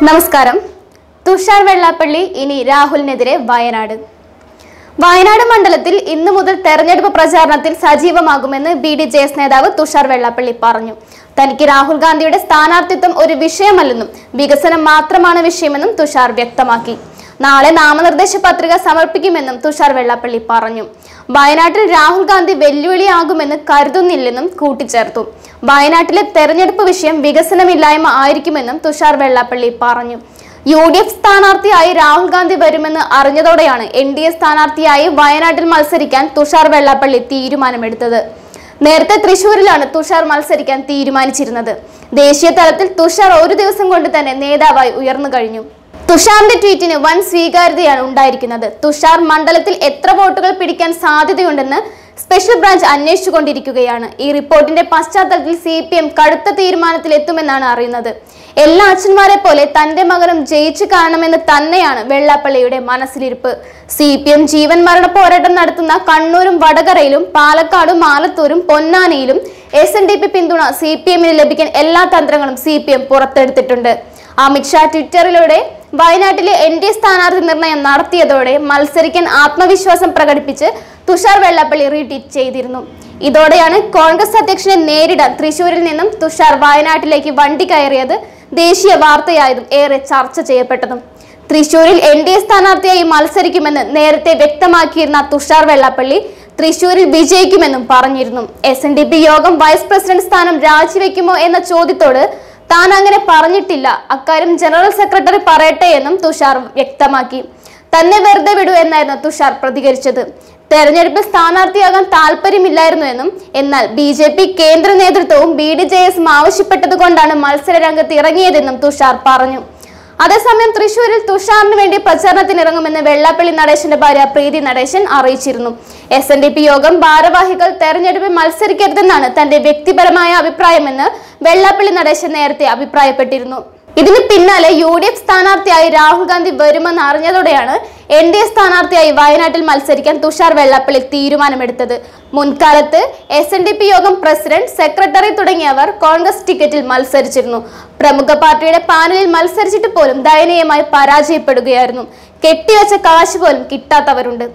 നമസ്കാരം. തുഷാർ വെള്ളാപ്പള്ളി ഇനി രാഹുലിനെതിരെ വയനാട്. വയനാട് മണ്ഡലത്തിൽ ഇന്നു മുതൽ തെരഞ്ഞെടുപ്പ് പ്രചാരണത്തിൽ സജീവമാകുമെന്ന് BDJS നേതാവ് തുഷാർ വെള്ളാപ്പള്ളി പറഞ്ഞു. തനിക്ക് രാഹുൽ ഗാന്ധിയുടെ സ്ഥാനാർത്ഥിത്വം ഒരു വിഷയമല്ലെന്നും വികസനം മാത്രമാണ് വിഷയമെന്നും തുഷാർ വ്യക്തമാക്കി. നാളെ നാമനിർദ്ദേശ പത്രിക സമർപ്പിക്കുമെന്നും തുഷാർ വെള്ളാപ്പള്ളി പറഞ്ഞു. വയനാട്ടിൽ രാഹുൽ ഗാന്ധി വെല്ലുവിളിയാകുമെന്ന് കരുതുന്നില്ലെന്നും കൂട്ടിച്ചേർത്തു. വയനാട്ടിലെ തെരഞ്ഞെടുപ്പ് വിഷയം വികസനമില്ലായ്മ ആയിരിക്കുമെന്നും തുഷാർ വെള്ളാപ്പള്ളി പറഞ്ഞു. UDF സ്ഥാനാർത്ഥിയായി രാഹുൽ ഗാന്ധി വരുമെന്ന് അറിഞ്ഞതോടെയാണ് NDA സ്ഥാനാർത്ഥിയായി വയനാട്ടിൽ മത്സരിക്കാൻ തുഷാർ വെള്ളാപ്പള്ളി തീരുമാനമെടുത്തത്. നേരത്തെ തൃശൂരിലാണ് തുഷാർ മത്സരിക്കാൻ തീരുമാനിച്ചിരുന്നത്. ദേശീയ തലത്തിൽ തുഷാർ ഒരു ദിവസം കൊണ്ട് തന്നെ നേതാവായി ഉയർന്നു കഴിഞ്ഞു. തുഷാറിന്റെ ട്വീറ്റിന് വൻ സ്വീകാര്യതയാണ് ഉണ്ടായിരിക്കുന്നത്. തുഷാർ മണ്ഡലത്തിൽ എത്ര വോട്ടുകൾ പിടിക്കാൻ സാധ്യതയുണ്ടെന്ന് സ്പെഷ്യൽ ബ്രാഞ്ച് അന്വേഷിച്ചുകൊണ്ടിരിക്കുകയാണ്. ഈ റിപ്പോർട്ടിന്റെ പശ്ചാത്തലത്തിൽ CPM കടുത്ത തീരുമാനത്തിലെത്തുമെന്നാണ് അറിയുന്നത്. എല്ലാ അച്ഛന്മാരെ പോലെ തന്റെ മകനും ജയിച്ചു കാണണമെന്ന് തന്നെയാണ് വെള്ളാപ്പള്ളിയുടെ മനസ്സിലിരിപ്പ്. CPM ജീവൻ മരണ പോരാട്ടം നടത്തുന്ന കണ്ണൂരും വടകരയിലും പാലക്കാടും ആലത്തൂരും പൊന്നാനിയിലും SNDP പിന്തുണ CPMന് ലഭിക്കാൻ എല്ലാ തന്ത്രങ്ങളും CPM പുറത്തെടുത്തിട്ടുണ്ട്. അമിത്ഷാ ട്വിറ്ററിലൂടെ വയനാട്ടിലെ NDA സ്ഥാനാർത്ഥി നിർണയം നടത്തിയതോടെ മത്സരിക്കാൻ ആത്മവിശ്വാസം പ്രകടിപ്പിച്ച് തുഷാർ വെള്ളാപ്പള്ളി റീട്വീറ്റ് ചെയ്തിരുന്നു. ഇതോടെയാണ് കോൺഗ്രസ് അധ്യക്ഷനെ നേരിടാൻ തൃശൂരിൽ നിന്നും തുഷാർ വയനാട്ടിലേക്ക് വണ്ടി കയറിയത് ദേശീയ വാർത്തയായതും ഏറെ ചർച്ച ചെയ്യപ്പെട്ടതും. തൃശൂരിൽ NDA സ്ഥാനാർത്ഥിയായി മത്സരിക്കുമെന്ന് നേരത്തെ വ്യക്തമാക്കിയിരുന്ന തുഷാർ വെള്ളാപ്പള്ളി തൃശൂരിൽ വിജയിക്കുമെന്നും പറഞ്ഞിരുന്നു. SNDP യോഗം വൈസ് പ്രസിഡന്റ് സ്ഥാനം രാജിവെക്കുമോ എന്ന ചോദ്യത്തോട് താൻ അങ്ങനെ പറഞ്ഞിട്ടില്ല, അക്കാര്യം ജനറൽ സെക്രട്ടറി പറയട്ടെ എന്നും തുഷാർ വ്യക്തമാക്കി. തന്നെ വെറുതെ വിടൂ എന്നായിരുന്നു തുഷാർ പ്രതികരിച്ചത്. തെരഞ്ഞെടുപ്പിൽ സ്ഥാനാർത്ഥിയാകാൻ താല്പര്യമില്ലായിരുന്നു എന്നും എന്നാൽ BJP കേന്ദ്ര നേതൃത്വവും BDJS ആവശ്യപ്പെട്ടത് കൊണ്ടാണ് മത്സര രംഗത്ത് ഇറങ്ങിയതെന്നും തുഷാർ പറഞ്ഞു. അതേസമയം തൃശൂരിൽ തുഷാറിന് വേണ്ടി പ്രചാരണത്തിനിറങ്ങുമെന്ന് വെള്ളാപ്പള്ളി നടേശന്റെ ഭാര്യ പ്രീതി നടേശൻ അറിയിച്ചിരുന്നു. SNDP യോഗം ഭാരവാഹികൾ തെരഞ്ഞെടുപ്പിൽ മത്സരിക്കരുതെന്നാണ് തന്റെ വ്യക്തിപരമായ അഭിപ്രായമെന്ന് വെള്ളാപ്പള്ളി നടേശൻ നേരത്തെ അഭിപ്രായപ്പെട്ടിരുന്നു. ഇതിന് പിന്നാലെ UDF സ്ഥാനാർത്ഥിയായി രാഹുൽ ഗാന്ധി വരുമെന്ന് അറിഞ്ഞതോടെയാണ് NDA സ്ഥാനാർത്ഥിയായി വയനാട്ടിൽ മത്സരിക്കാൻ തുഷാർ വെള്ളാപ്പള്ളി തീരുമാനമെടുത്തത്. മുൻകാലത്ത് SNDP യോഗം പ്രസിഡന്റ്, സെക്രട്ടറി തുടങ്ങിയവർ കോൺഗ്രസ് ടിക്കറ്റിൽ മത്സരിച്ചിരുന്നു. പ്രമുഖ പാർട്ടിയുടെ പാനലിൽ മത്സരിച്ചിട്ട് പോലും ദയനീയമായി പരാജയപ്പെടുകയായിരുന്നു. കെട്ടിവെച്ച കാശ് പോലും കിട്ടാത്തവരുണ്ട്.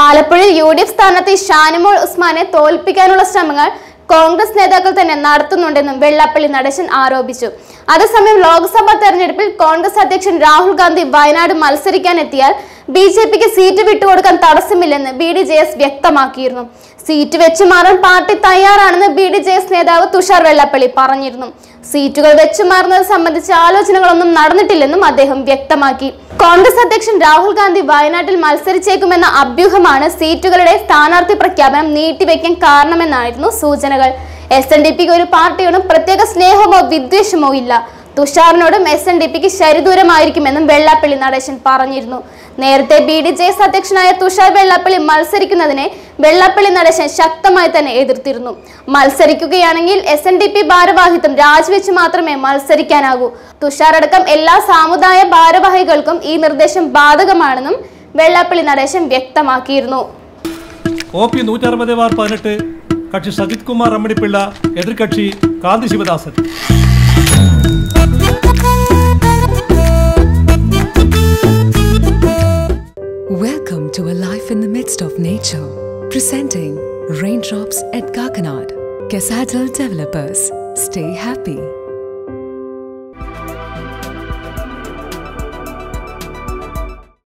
ആലപ്പുഴയിൽ UDF സ്ഥാനാർത്ഥി ഷാനിമോൾ ഉസ്മാനെ തോൽപ്പിക്കാനുള്ള ശ്രമങ്ങൾ കോൺഗ്രസ് നേതാക്കൾ തന്നെ നടത്തുന്നുണ്ടെന്നും വെള്ളാപ്പള്ളി നടേശൻ ആരോപിച്ചു. അതേസമയം ലോക്സഭാ തെരഞ്ഞെടുപ്പിൽ കോൺഗ്രസ് അധ്യക്ഷൻ രാഹുൽ ഗാന്ധി വയനാട് മത്സരിക്കാനെത്തിയാൽ BJPക്ക് സീറ്റ് വിട്ടുകൊടുക്കാൻ തടസ്സമില്ലെന്ന് BDJS വ്യക്തമാക്കിയിരുന്നു. സീറ്റ് വെച്ചു മാറാൻ പാർട്ടി തയ്യാറാണെന്ന് BDJS നേതാവ് തുഷാർ വെള്ളാപ്പള്ളി പറഞ്ഞിരുന്നു. സീറ്റുകൾ വെച്ചു മാറുന്നത് സംബന്ധിച്ച ആലോചനകളൊന്നും നടന്നിട്ടില്ലെന്നും അദ്ദേഹം വ്യക്തമാക്കി. കോൺഗ്രസ് അധ്യക്ഷൻ രാഹുൽ ഗാന്ധി വയനാട്ടിൽ മത്സരിച്ചേക്കുമെന്ന അഭ്യൂഹമാണ് സീറ്റുകളുടെ സ്ഥാനാർത്ഥി പ്രഖ്യാപനം നീട്ടിവെക്കാൻ കാരണമെന്നായിരുന്നു സൂചനകൾ. SNDPക്ക് ഒരു പാർട്ടിയോടും പ്രത്യേക സ്നേഹമോ വിദ്വേഷമോ ഇല്ല. തുഷാറിനോടും SNDPക്ക് ശരിദൂരമായിരിക്കുമെന്നും വെള്ളാപ്പള്ളി നടേശൻ പറഞ്ഞിരുന്നു. നേരത്തെ BDJS അധ്യക്ഷനായ തുഷാർ വെള്ളാപ്പള്ളി മത്സരിക്കുന്നതിനെ വെള്ളാപ്പള്ളി നടേശൻ ശക്തമായി തന്നെ എതിർത്തിരുന്നു. മത്സരിക്കുകയാണെങ്കിൽ SNDP ഭാരവാഹിത്വം രാജിവെച്ച് മാത്രമേ മത്സരിക്കാനാകൂ. തുഷാർ അടക്കം എല്ലാ സാമുദായ ഭാരവാഹികൾക്കും ഈ നിർദ്ദേശം ബാധകമാണെന്നും വെള്ളാപ്പള്ളി നടേശൻ വ്യക്തമാക്കിയിരുന്നു. OP 160/18 കക്ഷി സജിത് കുമാർ അമ്മണിപ്പിള്ള, എതിർകക്ഷി കാന്തി Sivadasan. Welcome to a life in the midst of nature. Presenting Raindrops at Kakinad. Casadal Developers. Stay happy.